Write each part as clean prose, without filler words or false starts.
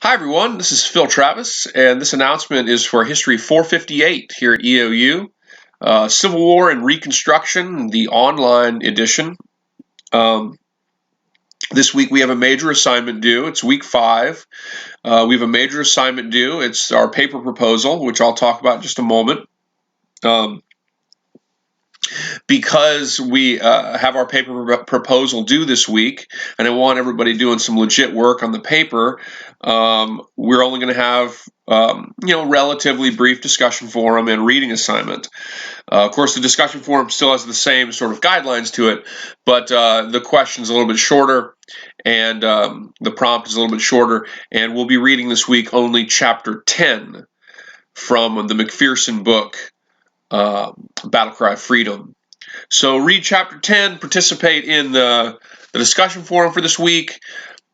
Hi everyone, this is Phil Travis, and this announcement is for History 458 here at EOU. Civil War and Reconstruction, the online edition. This week we have a major assignment due. It's week 5. We have a major assignment due. It's our paper proposal, which I'll talk about in just a moment. Because we have our paper proposal due this week, and I want everybody doing some legit work on the paper, we're only going to have relatively brief discussion forum and reading assignment. Of course, the discussion forum still has the same sort of guidelines to it, but the question's a little bit shorter, and the prompt is a little bit shorter, and we'll be reading this week only Chapter 10 from the McPherson book, Battle Cry Freedom. So read Chapter 10, participate in the discussion forum for this week.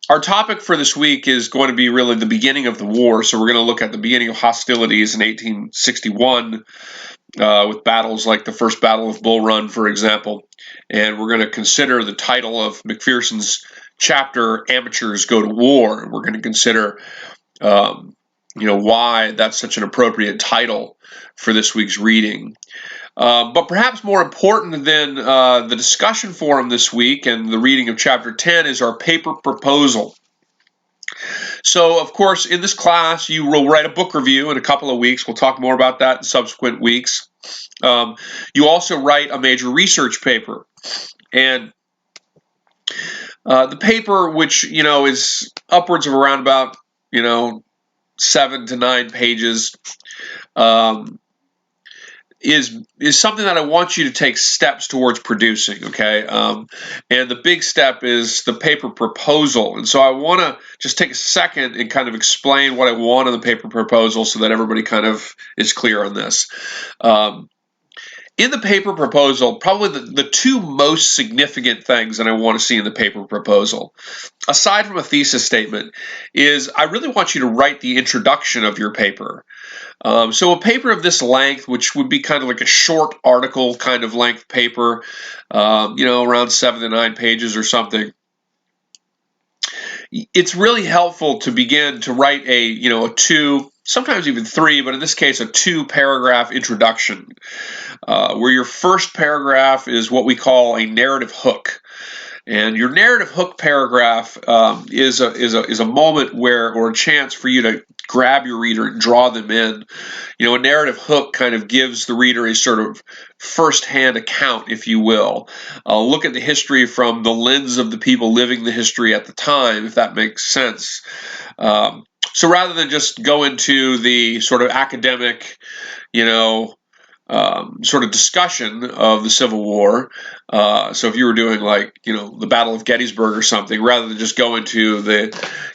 Our topic for this week is going to be really the beginning of the war. So we're going to look at the beginning of hostilities in 1861 with battles like the First Battle of Bull Run, for example. And we're going to consider the title of McPherson's chapter, Amateurs Go to War. And we're going to consider why that's such an appropriate title for this week's reading. But perhaps more important than the discussion forum this week and the reading of Chapter 10 is our paper proposal. So, of course, in this class, you will write a book review in a couple of weeks. We'll talk more about that in subsequent weeks. You also write a major research paper. And the paper, which, is upwards of around about, 7 to 9 pages, is something that I want you to take steps towards producing, okay? And the big step is the paper proposal. And so I want to just take a second and kind of explain what I want in the paper proposal so that everybody kind of is clear on this. In the paper proposal, probably the two most significant things that I want to see in the paper proposal, aside from a thesis statement, is I really want you to write the introduction of your paper. So a paper of this length, which would be kind of like a short article kind of length paper, around 7 to 9 pages or something, it's really helpful to begin to write a 2, sometimes even 3, but in this case a 2-paragraph introduction, where your first paragraph is what we call a narrative hook. And your narrative hook paragraph is a moment or a chance for you to grab your reader and draw them in. A narrative hook kind of gives the reader a sort of first-hand account, if you will. Look at the history from the lens of the people living the history at the time, if that makes sense. So rather than just go into the sort of academic, sort of discussion of the Civil War. So if you were doing the Battle of Gettysburg or something, rather than just go into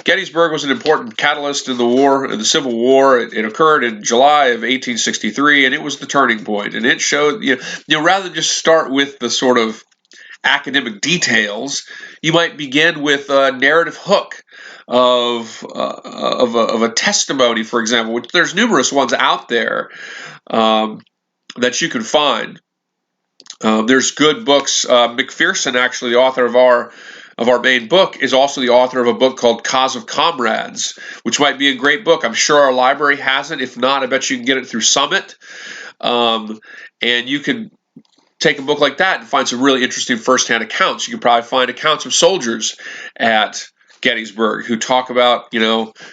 Gettysburg was an important catalyst in the war, in the Civil War. It occurred in July of 1863, and it was the turning point. And it showed, rather than just start with the sort of academic details, you might begin with a narrative hook of a testimony, for example, which there's numerous ones out there. That you can find. There's good books. McPherson, actually, the author of our main book, is also the author of a book called Cause of Comrades, which might be a great book. I'm sure our library has it. If not, I bet you can get it through Summit. And you can take a book like that and find some really interesting firsthand accounts. You can probably find accounts of soldiers at Gettysburg who talk about,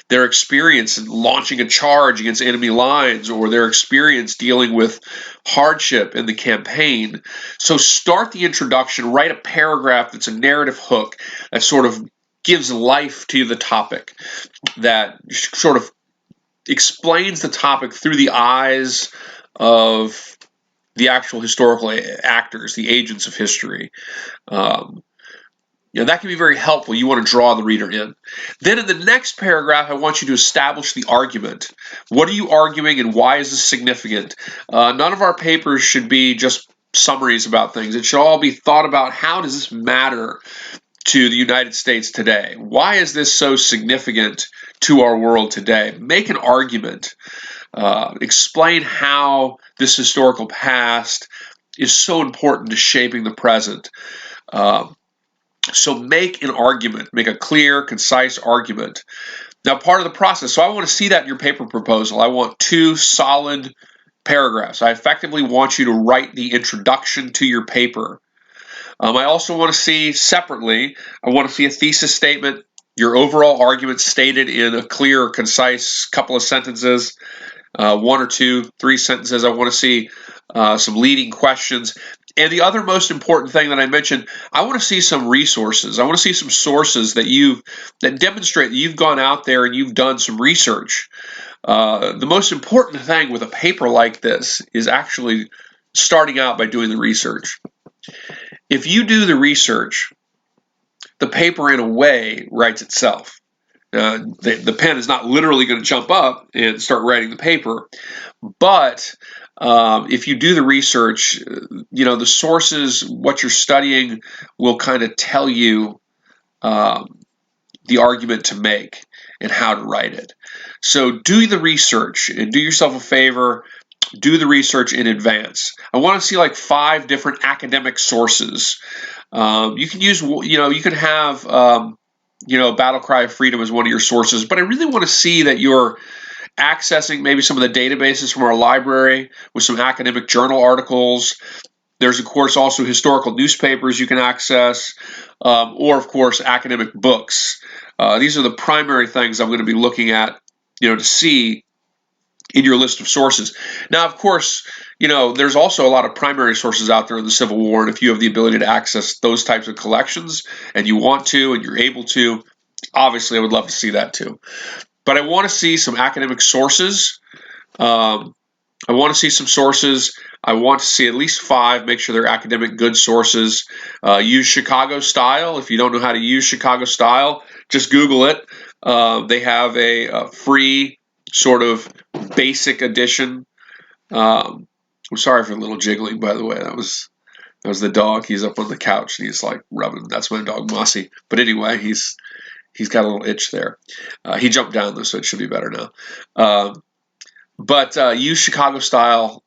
their experience in launching a charge against enemy lines, or their experience dealing with hardship in the campaign. So start the introduction, write a paragraph that's a narrative hook that sort of gives life to the topic, that sort of explains the topic through the eyes of the actual historical actors, the agents of history. That can be very helpful. You want to draw the reader in. Then in the next paragraph, I want you to establish the argument. What are you arguing, and why is this significant? None of our papers should be just summaries about things. It should all be thought about, how does this matter to the United States today? Why is this so significant to our world today? Make an argument. Explain how this historical past is so important to shaping the present. So make an argument, make a clear, concise argument. Now, part of the process, so I want to see that in your paper proposal. I want 2 solid paragraphs. I effectively want you to write the introduction to your paper. I also want to see separately, I want to see a thesis statement, your overall argument stated in a clear, concise couple of sentences, 1 or 2, 3 sentences. I want to see some leading questions. And the other most important thing that I mentioned, I want to see some resources. I want to see some sources that demonstrate that you've gone out there and you've done some research. The most important thing with a paper like this is actually starting out by doing the research. If you do the research, the paper in a way writes itself. The pen is not literally going to jump up and start writing the paper, but if you do the research, the sources, what you're studying, will kind of tell you the argument to make and how to write it. So do the research and do yourself a favor. Do the research in advance. I want to see like 5 different academic sources. You can use, you can have, Battle Cry of Freedom as one of your sources, but I really want to see that you're accessing maybe some of the databases from our library with some academic journal articles. There's, of course, also historical newspapers you can access, or, of course, academic books. These are the primary things I'm going to be looking at, to see in your list of sources. Now, of course, there's also a lot of primary sources out there in the Civil War, and if you have the ability to access those types of collections and you want to and you're able to, obviously I would love to see that too. But I want to see some academic sources. I want to see some sources. I want to see at least 5. Make sure they're academic good sources. Use Chicago style. If you don't know how to use Chicago style, just Google it. They have a free sort of basic edition. I'm sorry for the little jiggling, by the way. That was the dog. He's up on the couch and he's like rubbing. That's my dog Mossy. But anyway, he's got a little itch there. He jumped down though, so it should be better now. But use Chicago style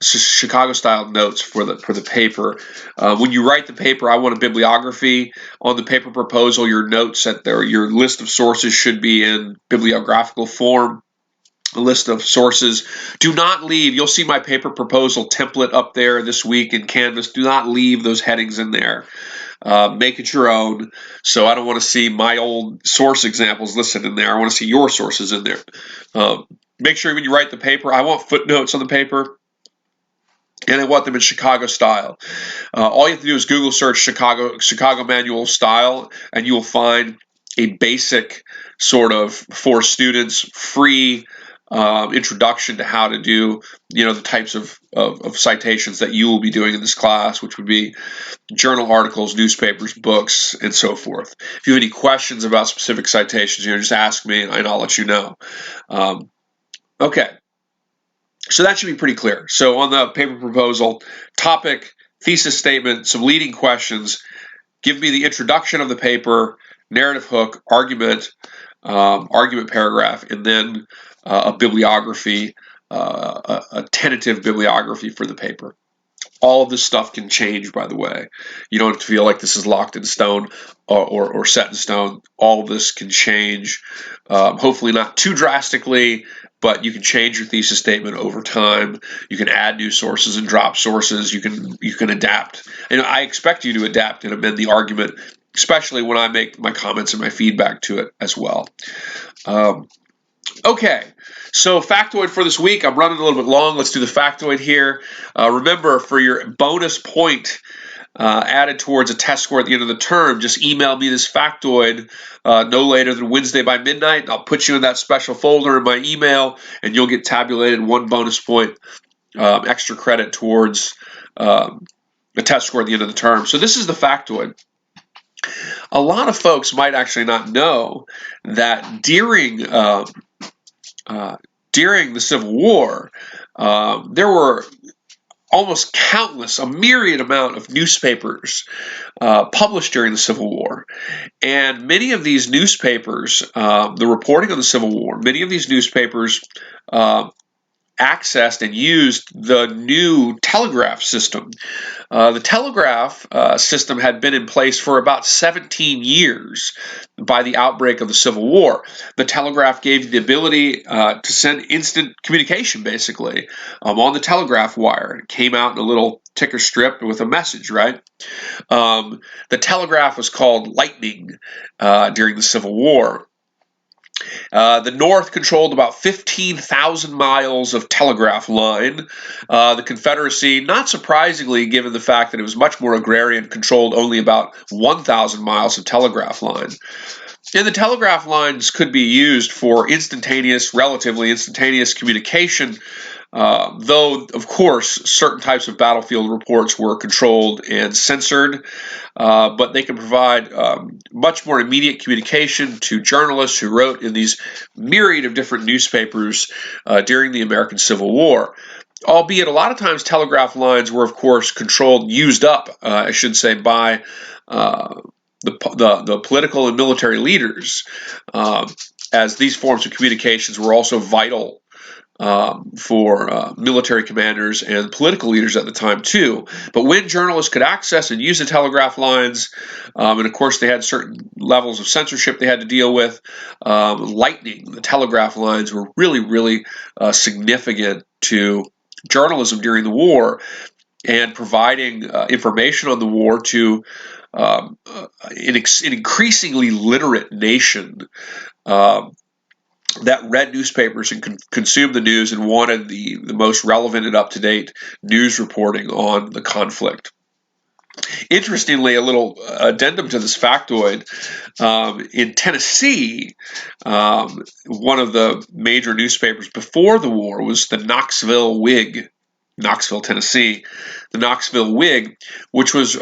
Chicago style notes for the paper. When you write the paper, I want a bibliography on the paper proposal. Your notes your list of sources should be in bibliographical form. A list of sources. Do not leave. You'll see my paper proposal template up there this week in Canvas. Do not leave those headings in there. Make it your own. So I don't want to see my old source examples listed in there. I want to see your sources in there. Make sure when you write the paper, I want footnotes on the paper, and I want them in Chicago style. All you have to do is Google search Chicago manual style, and you will find a basic sort of, for students, free introduction to how to do, the types of citations that you will be doing in this class, which would be journal articles, newspapers, books, and so forth. If you have any questions about specific citations, just ask me and I'll let you know. Okay. So that should be pretty clear. So on the paper proposal, topic, thesis statement, some leading questions, give me the introduction of the paper, narrative hook, argument paragraph, and then a bibliography, a tentative bibliography for the paper. All of this stuff can change, by the way. You don't have to feel like this is locked in stone or set in stone. All of this can change, hopefully not too drastically, but you can change your thesis statement over time. You can add new sources and drop sources. You can adapt. And I expect you to adapt and amend the argument, especially when I make my comments and my feedback to it as well. Okay, so factoid for this week. I'm running a little bit long. Let's do the factoid here. Remember, for your bonus point added towards a test score at the end of the term, just email me this factoid no later than Wednesday by midnight. I'll put you in that special folder in my email, and you'll get tabulated 1 bonus point extra credit towards a test score at the end of the term. So this is the factoid. A lot of folks might actually not know that during the Civil War, there were almost countless, a myriad amount of newspapers published during the Civil War. And many of these newspapers, the reporting on the Civil War, many of these newspapers accessed and used the new telegraph system. The telegraph system had been in place for about 17 years. by the outbreak of the Civil War. The telegraph gave you the ability to send instant communication, basically, on the telegraph wire. It came out in a little ticker strip with a message, right? The telegraph was called lightning during the Civil War. The North controlled about 15,000 miles of telegraph line. The Confederacy, not surprisingly, given the fact that it was much more agrarian, controlled only about 1,000 miles of telegraph line. And the telegraph lines could be used for relatively instantaneous communication, though, of course, certain types of battlefield reports were controlled and censored, but they can provide much more immediate communication to journalists who wrote in these myriad of different newspapers during the American Civil War. Albeit a lot of times telegraph lines were, of course, controlled, used up, I should say, by the political and military leaders, as these forms of communications were also vital for military commanders and political leaders at the time too. But when journalists could access and use the telegraph lines, and of course they had certain levels of censorship they had to deal with, lightning, the telegraph lines were really, really significant to journalism during the war and providing information on the war to an increasingly literate nation that read newspapers and consumed the news and wanted the most relevant and up-to-date news reporting on the conflict. Interestingly, a little addendum to this factoid, in Tennessee, one of the major newspapers before the war was the Knoxville Whig, Knoxville, Tennessee, the Knoxville Whig, which was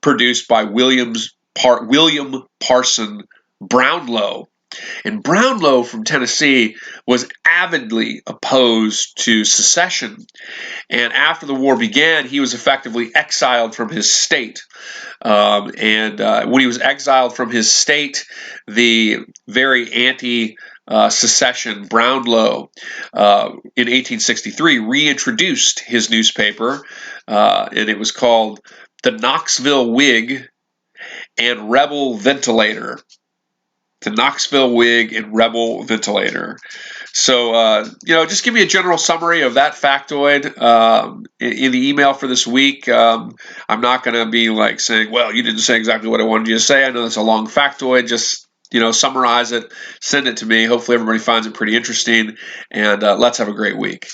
produced by William Parson Brownlow. And Brownlow from Tennessee was avidly opposed to secession. And after the war began, he was effectively exiled from his state. And when he was exiled from his state, the very anti-secession Brownlow in 1863 reintroduced his newspaper, and it was called the Knoxville Whig and Rebel Ventilator. The Knoxville Whig and Rebel Ventilator. So, just give me a general summary of that factoid in the email for this week. I'm not going to be like saying, well, you didn't say exactly what I wanted you to say. I know it's a long factoid. Just, summarize it, send it to me. Hopefully everybody finds it pretty interesting, and let's have a great week.